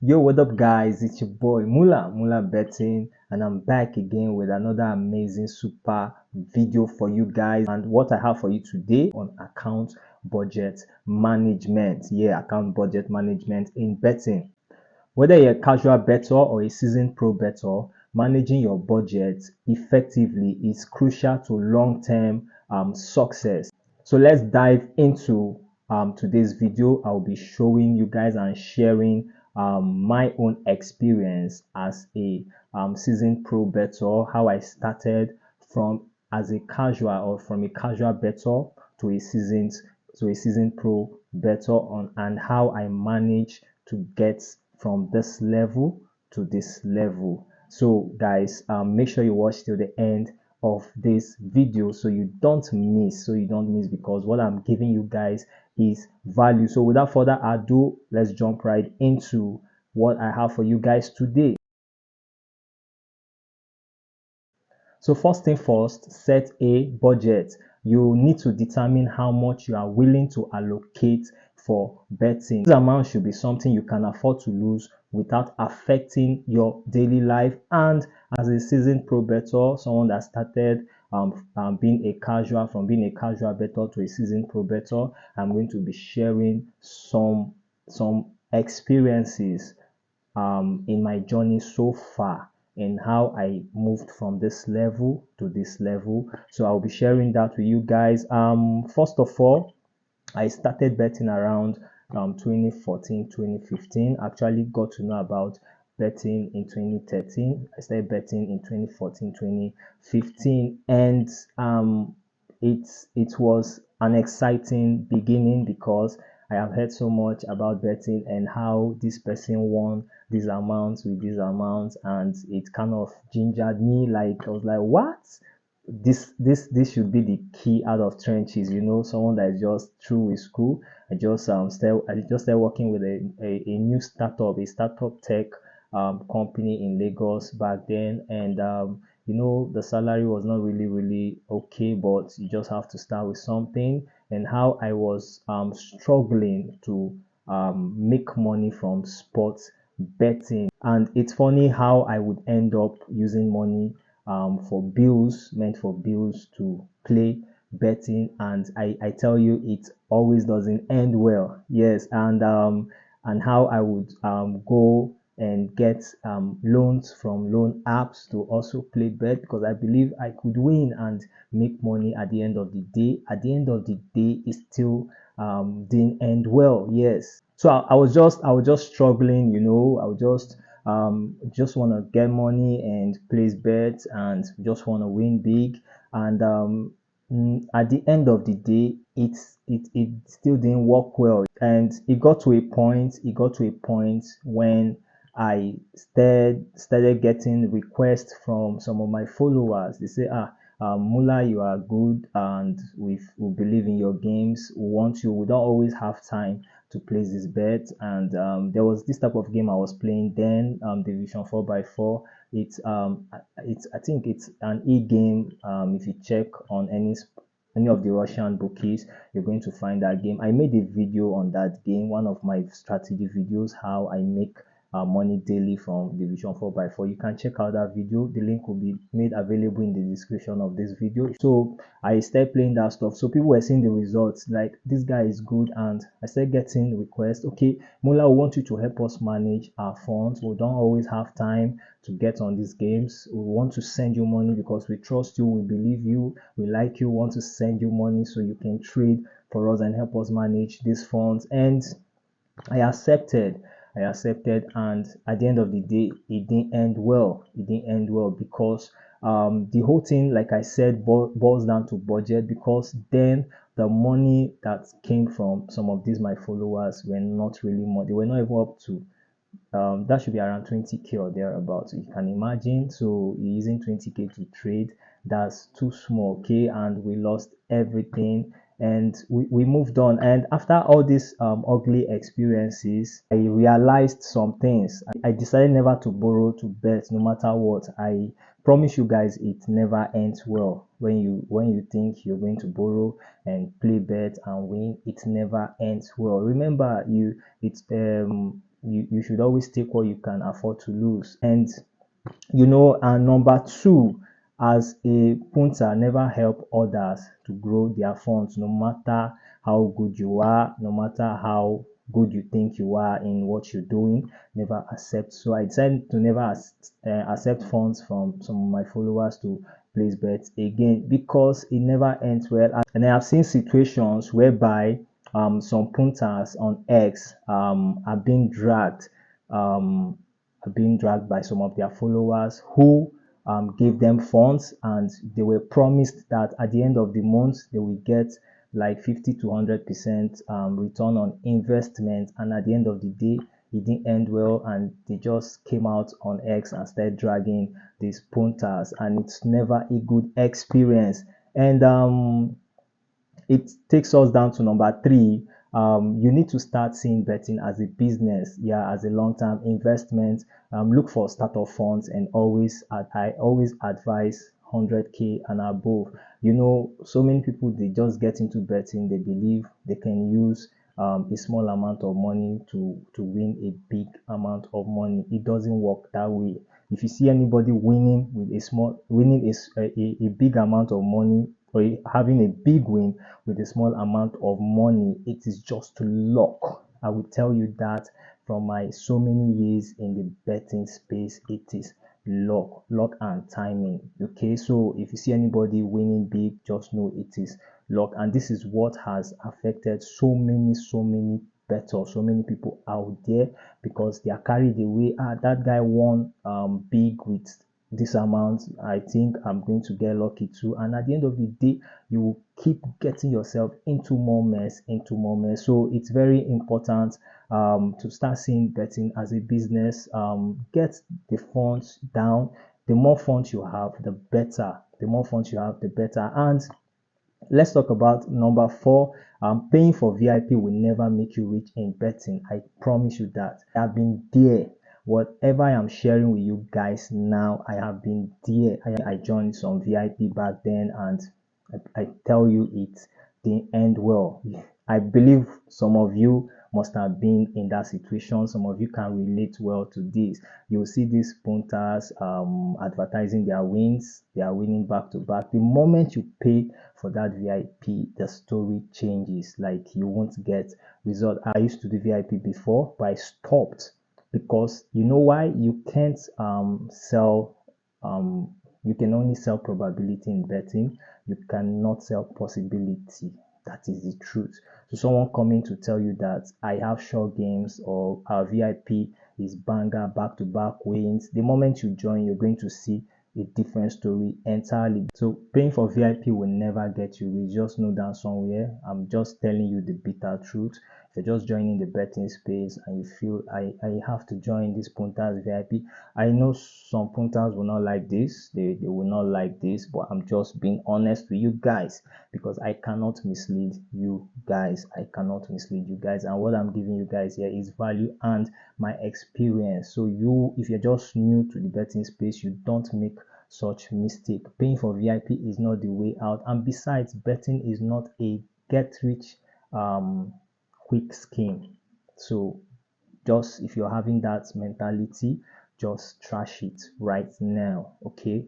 Yo, what up, guys? It's your boy Mula Betting, and I'm back again with another amazing super video for you guys. And what I have for you today on account budget management. Yeah, account budget management in betting. Whether you're a casual bettor or a seasoned pro bettor, managing your budget effectively is crucial to long-term success. So let's dive into today's video. I'll be showing you guys and sharing my own experience as a seasoned pro bettor, how I started from as a casual or from a casual bettor to a seasoned pro bettor on, and how I managed to get from this level to this level. So guys, make sure you watch till the end of this video so you don't miss, because what I'm giving you guys is value. So without further ado, let's jump right into what I have for you guys today. So first thing first, set a budget. You need to determine how much you are willing to allocate for betting. This amount should be something you can afford to lose without affecting your daily life. And as a seasoned pro bettor, someone that started being a casual, from being a casual bettor to a seasoned pro bettor, I'm going to be sharing some experiences in my journey so far, and how I moved from this level to this level. So I'll be sharing that with you guys. First of all, I started betting around 2014, 2015. Actually got to know about betting in 2013. I started betting in 2014, 2015, and it was an exciting beginning because I have heard so much about betting and how this person won these amounts with these amounts, and it kind of gingered me. Like, I was like, what? This should be the key out of trenches, someone that is just through with school. I just started working with a new startup tech company in Lagos back then, and the salary was not really okay, but you just have to start with something. And how I was struggling to make money from sports betting. And it's funny how I would end up using money meant for bills, to play betting, and I tell you, it always doesn't end well. Yes, and how I would go and get loans from loan apps to also play bet, because I believe I could win and make money at the end of the day. At the end of the day, it still didn't end well. Yes, so I was just struggling. I would just want to get money and place bets and just want to win big. And at the end of the day, it still didn't work well, and it got to a point when I started getting requests from some of my followers. They say, Mula, you are good, and we believe in your games. We want you. We don't always have time to place this bet. And there was this type of game I was playing then, Division 4x4. I think it's an e-game. If you check on any of the Russian bookies, you're going to find that game. I made a video on that game, one of my strategy videos, how I make money daily from Division 4x4. You can check out that video. The link will be made available in the description of this video. So I started playing that stuff. So people were seeing the results, like, this guy is good, and I started getting requests. Okay, Mula, we want you to help us manage our funds. We don't always have time to get on these games. We want to send you money because we trust you, we believe you, we like you. We want to send you money so you can trade for us and help us manage these funds. And I accepted. And at the end of the day, it didn't end well. Because the whole thing, like I said, boils down to budget. Because then the money that came from some of these my followers were not really more. They were not even up to that should be around 20k or thereabouts. You can imagine. So you're using 20k to trade, that's too small. Okay, and we lost everything, and we moved on. And after all these ugly experiences, I realized some things. I decided never to borrow to bet, no matter what. I promise you guys, it never ends well. When you think you're going to borrow and play bet and win, it never ends well. Remember, it's you should always take what you can afford to lose. And number two, as a punter, never help others to grow their funds, no matter how good you are, no matter how good you think you are in what you're doing. Never accept. So I decided to never accept funds from some of my followers to place bets again, because it never ends well. And I have seen situations whereby some punters on X are being dragged. Um, being dragged by some of their followers who gave them funds, and they were promised that at the end of the month they will get like 50 to 100% return on investment, and at the end of the day it didn't end well, and they just came out on X and started dragging these punters, and it's never a good experience. And it takes us down to number three. You need to start seeing betting as a business, yeah, as a long-term investment. Look for startup funds, and I always advise 100K and above. So many people, they just get into betting. They believe they can use a small amount of money to win a big amount of money. It doesn't work that way. If you see anybody winning a big amount of money, or having a big win with a small amount of money, it is just luck. I will tell you that from my so many years in the betting space, it is luck and timing. Okay, so if you see anybody winning big, just know it is luck, and this is what has affected so many better, so many people out there, because they are carried away. That guy won big with this amount, I think I'm going to get lucky too. And at the end of the day, you will keep getting yourself into more mess. So it's very important to start seeing betting as a business. Get the funds down. The more funds you have, the better. The more funds you have, the better. And let's talk about number four. Paying for VIP will never make you rich in betting. I promise you that. I've been there. Whatever I am sharing with you guys now, I have been there. I joined some VIP back then, and I tell you, it didn't end well. I believe some of you must have been in that situation. Some of you can relate well to this. You'll see these punters advertising their wins. They are winning back to back. The moment you pay for that VIP, the story changes. Like, you won't get result. I used to do VIP before, but I stopped, because you know why? You can't sell you can only sell probability in betting. You cannot sell possibility. That is the truth. So someone coming to tell you that I have short games, or our VIP is banger back to back wins, the moment you join, you're going to see a different story entirely. So paying for VIP will never get you rich. Just know that somewhere. I'm just telling you the bitter truth. If you're just joining the betting space and you feel I have to join this punters VIP, I know some punters will not like this. They will not like this, but I'm just being honest with you guys, because I cannot mislead you guys. I cannot mislead you guys. And what I'm giving you guys here is value and my experience. So if you're just new to the betting space, you don't make such mistake. Paying for VIP is not the way out. And besides, betting is not a get rich quick scheme. So just, if you're having that mentality, just trash it right now. Okay.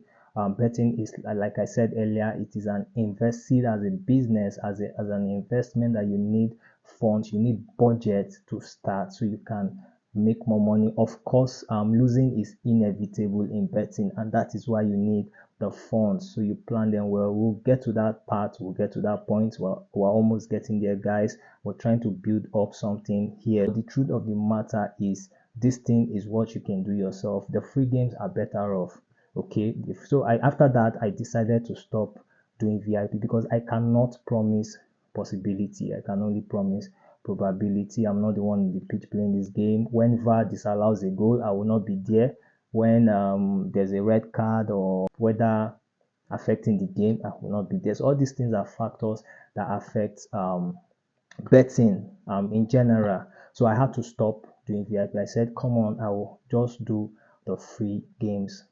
Betting is, like I said earlier, it is an invested as a business, as an investment, that you need funds, you need budget to start, so you can make more money. Of course, losing is inevitable in betting, and that is why you need the funds. So you plan them well. We'll get to that part. We'll get to that point. We're almost getting there, guys. We're trying to build up something here. The truth of the matter is, this thing is what you can do yourself. The free games are better off. Okay. So after that, I decided to stop doing VIP, because I cannot promise possibility. I can only promise probability. I'm not the one in the pitch playing this game. When VAR disallows a goal, I will not be there. When there's a red card or weather affecting the game, I will not be there. So all these things are factors that affect betting in general. So I had to stop doing VIP. I said, come on, I will just do the free games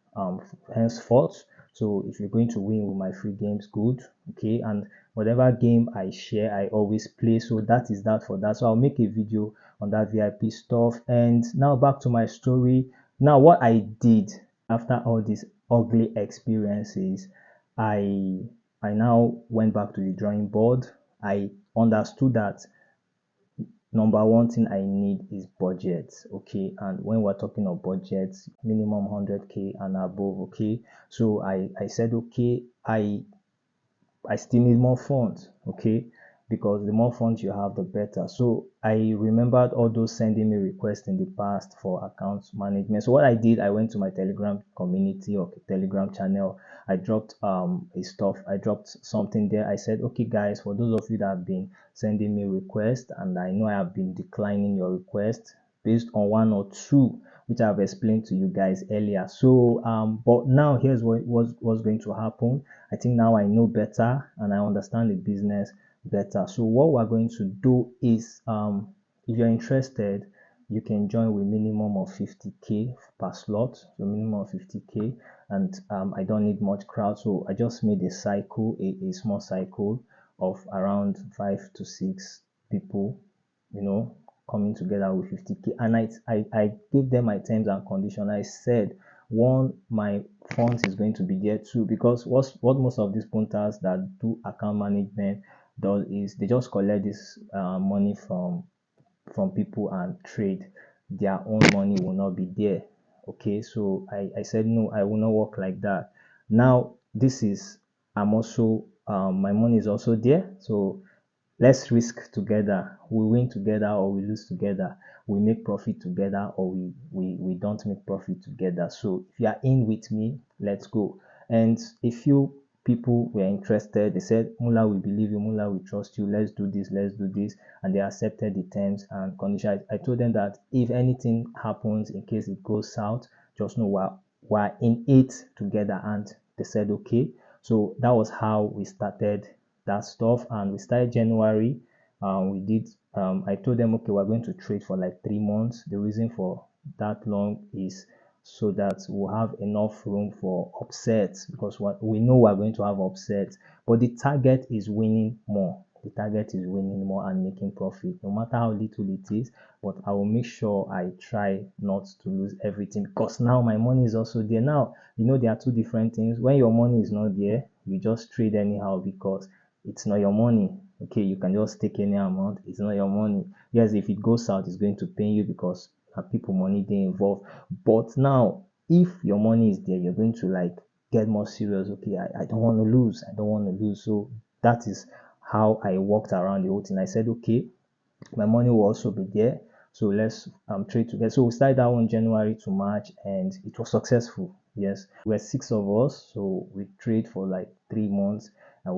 henceforth. So if you're going to win with my free games, good. Okay, and whatever game I share, I always play. So that is that for that. So I'll make a video on that VIP stuff. And now back to my story. Now what I did after all these ugly experiences, I I now went back to the drawing board. I understood that number one thing I need is budget. Okay, and when we're talking of budget, minimum 100K and above. Okay, so I said, okay, I still need more funds, okay? Because the more funds you have, the better. So I remembered all those sending me requests in the past for account management. So what I did, I went to my Telegram community or Telegram channel. I dropped I dropped something there. I said, okay, guys, for those of you that have been sending me requests, and I know I have been declining your request based on one or two which I've explained to you guys earlier. So but now here's what's going to happen. I think now I know better and I understand the business better. So what we're going to do is, if you're interested, you can join with minimum of 50K per slot. So minimum of 50K, and I don't need much crowd. So I just made a cycle, a small cycle of around 5 to 6 people, you know, coming together with 50K. And I gave them my terms and conditions. I said, one, my funds is going to be there too, because what most of these punters that do account management does is they just collect this money from people and trade. Their own money will not be there. Okay, so I said no, I will not work like that. Now this is, I'm also my money is also there. So let's risk together. We win together or we lose together. We make profit together or we don't make profit together. So if you are in with me, let's go. And a few people were interested. They said, Mula, we believe you. Mula, we trust you. Let's do this. Let's do this. And they accepted the terms and conditions. I told them that if anything happens, in case it goes south, just know we're in it together. And they said, okay. So that was how we started that stuff, and we started January. We did I told them, okay, we're going to trade for like 3 months. The reason for that long is so that we'll have enough room for upsets, because what we know we're going to have upsets, but the target is winning more. The target is winning more and making profit, no matter how little it is. But I will make sure I try not to lose everything, because now my money is also there. Now, there are two different things. When your money is not there, you just trade anyhow because it's not your money. Okay, you can just take any amount. It's not your money. Yes, if it goes out, it's going to pay you because people money they involved. But now, if your money is there, you're going to like get more serious. Okay, I don't want to lose. I don't want to lose. So that is how I walked around the whole thing. I said, okay, my money will also be there. So let's trade together. So we started that one January to March, and it was successful. Yes, we were 6 of us, so we trade for like 3 months, and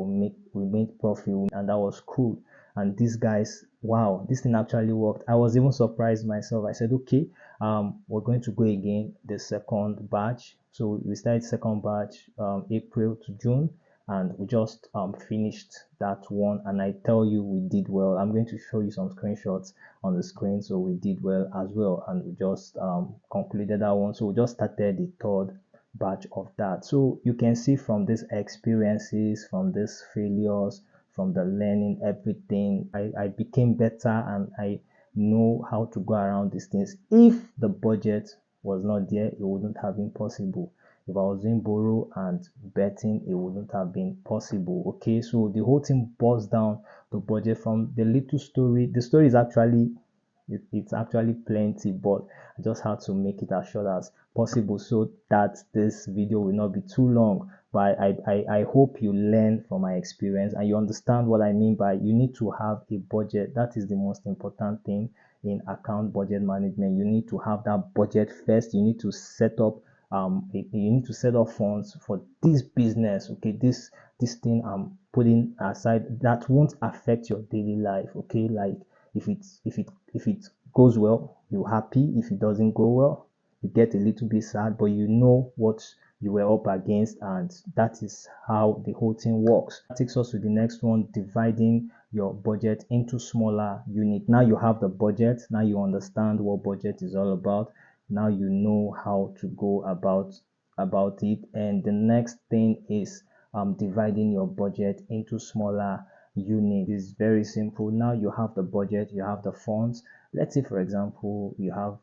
we made profit, and that was cool. And these guys, wow, this thing actually worked. I was even surprised myself. I said, okay, we're going to go again the second batch. So we started second batch April to June, and we just finished that one, and I tell you we did well. I'm going to show you some screenshots on the screen. So we did well as well, and we just concluded that one. So we just started the third batch of that. So you can see from these experiences, from these failures, from the learning, everything, I became better, and I know how to go around these things. If the budget was not there, it wouldn't have been possible. If I was doing borrow and betting, it wouldn't have been possible. Okay, so the whole thing boils down to budget. From the little story, the story is actually it's actually plenty, but I just had to make it as short as possible so that this video will not be too long. But I hope you learn from my experience and you understand what I mean by you need to have a budget. That is the most important thing in account budget management. You need to have that budget first. You need to set up you need to set up funds for this business. Okay, this thing I'm putting aside that won't affect your daily life. Okay, like if it goes well, you're happy. If it doesn't go well, you get a little bit sad, but you know what you were up against, and that is how the whole thing works. That takes us to the next one, dividing your budget into smaller units. Now you have the budget, now you understand what budget is all about. Now you know how to go about about it. And the next thing is dividing your budget into smaller units. It's very simple. Now you have the budget, you have the funds. Let's say, for example, you have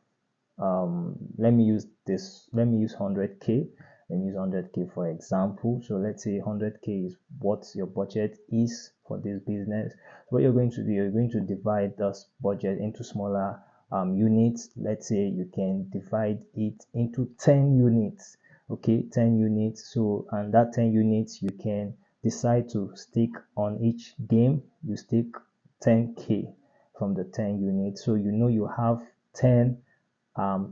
let me use 100k. Let me use 100k for example. So let's say 100k is what your budget is for this business. So what you're going to do, you're going to divide this budget into smaller units. Let's say you can divide it into 10 units. Okay, 10 units. So, and that 10 units, you can decide to stick on each game. You stick 10k from the 10 units. So you know you have 10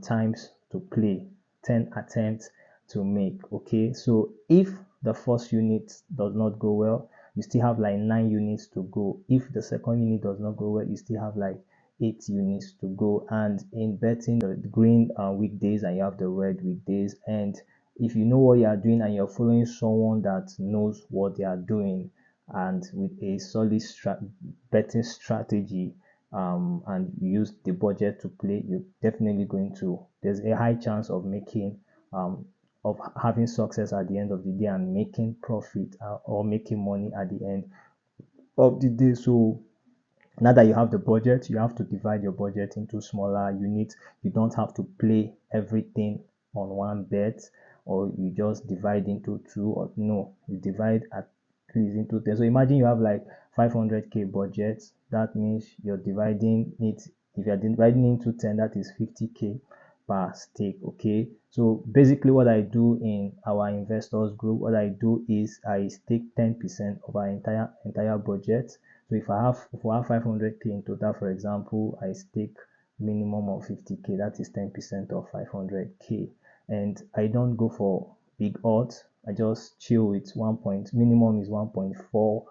times to play, 10 attempts to make. Okay, so if the first unit does not go well, you still have like 9 units to go. If the second unit does not go well, you still have like 8 units to go. And in betting, the green weekdays and you have the red weekdays. And if you know what you are doing and you're following someone that knows what they are doing and with a solid betting strategy, and use the budget to play, you're definitely going to, there's a high chance of making of having success at the end of the day and making profit or making money at the end of the day. So now that you have the budget, you have to divide your budget into smaller units. You don't have to play everything on one bet, or you just divide into two, or no, you divide at least into 10. So imagine you have like 500k budget. That means you're dividing it, if you're dividing into 10, that is 50k per stake. Okay, so basically what I do in our investors group, what I do is I stake 10% of our entire budget. So if we have 500k in total, for example, I stake minimum of 50k. That is 10% of 500k, and I don't go for big odds. I just chill with minimum is 1.4,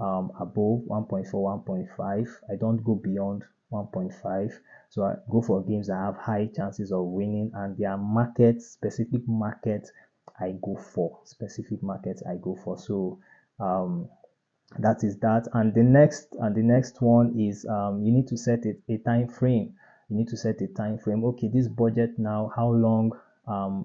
above 1.4, 1.5. I don't go beyond 1.5. So I go for games that have high chances of winning, and there are specific markets I go for. So that is that. And the next one is you need to set a time frame. Okay, this budget now, how long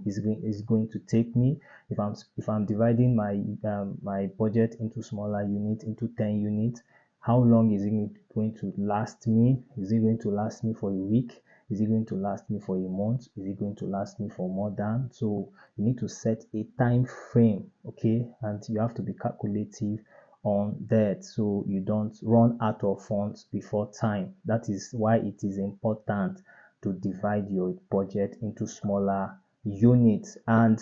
is going to take me? If I'm dividing my budget into smaller units, into 10 units, how long is it going to last me? Is it going to last me for a week? Is it going to last me for a month? Is it going to last me for more than? So you need to set a time frame. Okay, and you have to be calculative on that, so you don't run out of funds before time. That is why it is important to divide your budget into smaller units. And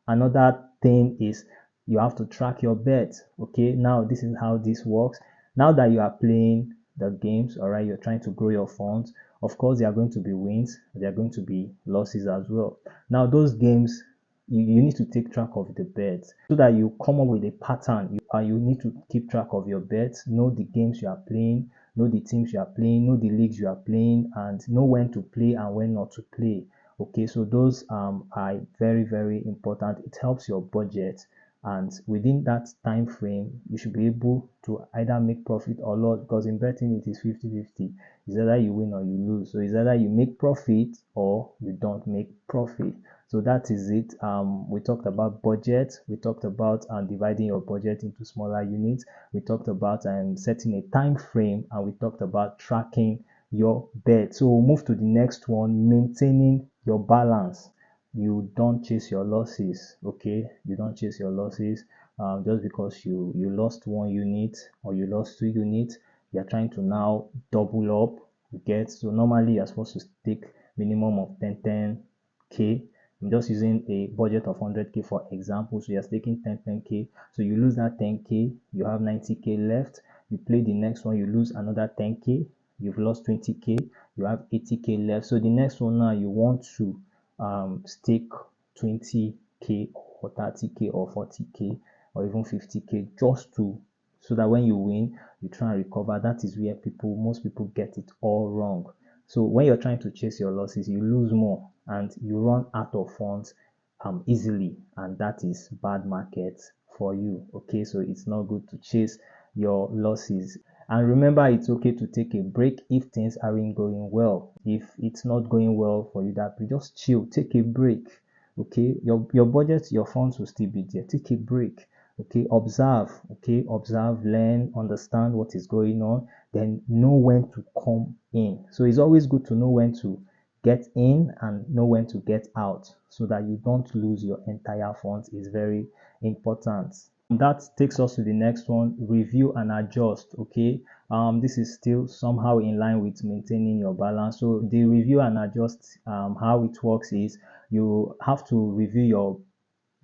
another thing is you have to track your bets. Okay, now this is how this works. Now that you are playing the games, all right, you're trying to grow your funds. Of course, there are going to be wins, there are going to be losses as well. Now those games, you need to take track of the bets so that you come up with a pattern. You need to keep track of your bets, know the games you are playing, know the teams you are playing, know the leagues you are playing, and know when to play and when not to play. Okay, so those are very, very important. It helps your budget, and within that time frame you should be able to either make profit or loss, because in betting it is 50-50. It's either you win or you lose. So it's either you make profit or you don't make profit. So that is it. We talked about budget, we talked about dividing your budget into smaller units, we talked about setting a time frame, and we talked about tracking your bet. So we'll move to the next one: maintaining your balance. You don't chase your losses. Okay, you don't chase your losses. Just because you lost 1 unit or you lost 2 units, you're trying to now double up. You get, so normally you're supposed to take minimum of 10k. I'm just using a budget of 100k for example. So you're taking 10k. So you lose that 10k, you have 90k left. You play the next one, you lose another 10k. You've lost 20k, you have 80k left. So the next one now, you want to stake 20k or 30k or 40k or even 50k, just to, so that when you win, you try and recover. That is where most people get it all wrong. So when you're trying to chase your losses, you lose more and you run out of funds easily, and that is bad market for you. Okay, so it's not good to chase your losses. And remember, it's okay to take a break if things aren't going well. If it's not going well for you, that just chill, take a break. Okay, your budget, your funds will still be there. Take a break. Okay, observe. Okay, observe, learn, understand what is going on, then know when to come in. So it's always good to know when to get in and know when to get out so that you don't lose your entire funds. Is very important. That takes us to the next one: review and adjust. Okay, this is still somehow in line with maintaining your balance. So the review and adjust, how it works is you have to review your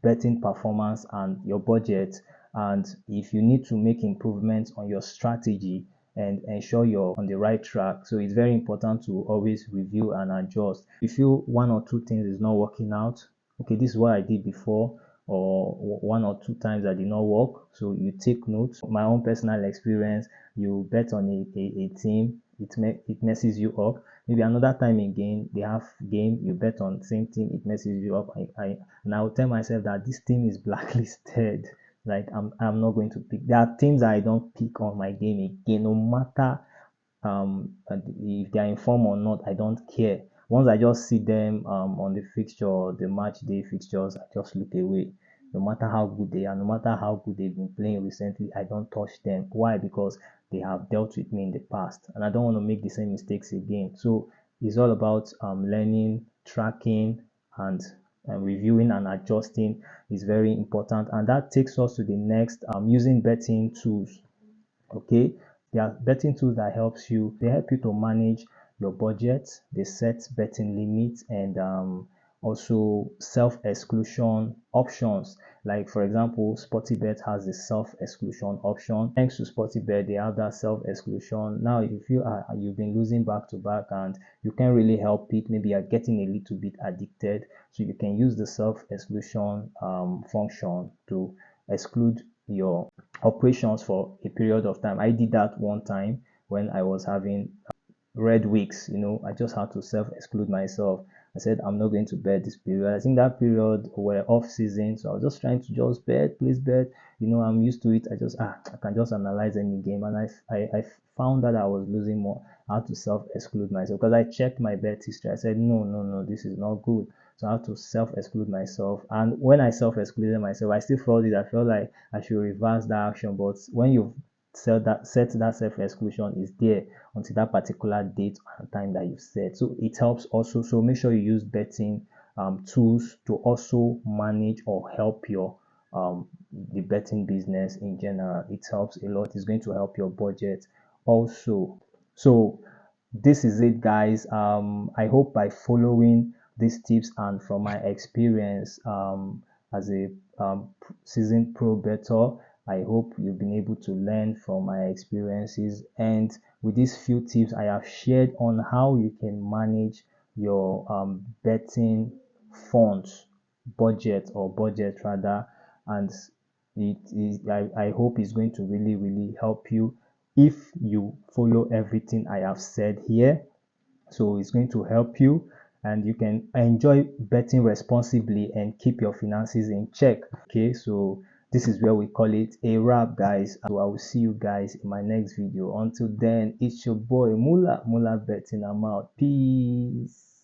betting performance and your budget, and if you need to make improvements on your strategy and ensure you're on the right track. So it's very important to always review and adjust. If you feel one or two things is not working out, okay, this is what I did before, or one or two times I did not work, so you take notes. My own personal experience: you bet on a team, it messes you up. Maybe another time again they have game, you bet on same team, it messes you up. And I will tell myself that this team is blacklisted. Like I'm not going to pick. There are teams I don't pick on my game again, no matter if they are in form or not. I don't care. Once I just see them on the fixture, the match day fixtures, I just look away. No matter how good they are, no matter how good they've been playing recently, I don't touch them. Why? Because they have dealt with me in the past, and I don't want to make the same mistakes again. So it's all about learning, tracking, and reviewing and adjusting is very important. And that takes us to the next: using betting tools. Okay, there are betting tools that they help you to manage your budget. They set betting limits and also self-exclusion options. Like for example, Sportybet has the self-exclusion option. Thanks to Sportybet, they have that self-exclusion. Now if you've been losing back to back and you can't really help it, maybe you're getting a little bit addicted, so you can use the self-exclusion function to exclude your operations for a period of time. I did that one time when I was having red weeks. I just had to self-exclude myself. I said I'm not going to bet this period. I think that period were off season, so I was just trying to just bet, please bet. I'm used to it. I can just analyze any game, and I found that I was losing more. I had to self-exclude myself because I checked my bet history. I said no, no, no, this is not good. So I had to self-exclude myself. And when I self-excluded myself, I still felt it. I felt like I should reverse that action. But when you set that self-exclusion is there until that particular date and time that you set. So it helps also. So make sure you use betting tools to also manage or help your the betting business in general. It helps a lot. It's going to help your budget also. So this is it, guys. I hope by following these tips and from my experience as a seasoned pro bettor, I hope you've been able to learn from my experiences. And with these few tips I have shared on how you can manage your betting funds budget rather, and I hope it's going to really, really help you if you follow everything I have said here. So it's going to help you and you can enjoy betting responsibly and keep your finances in check. Okay, so this is where we call it a wrap, guys. So I will see you guys in my next video. Until then, it's your boy Mula Betting. I'm out. Peace.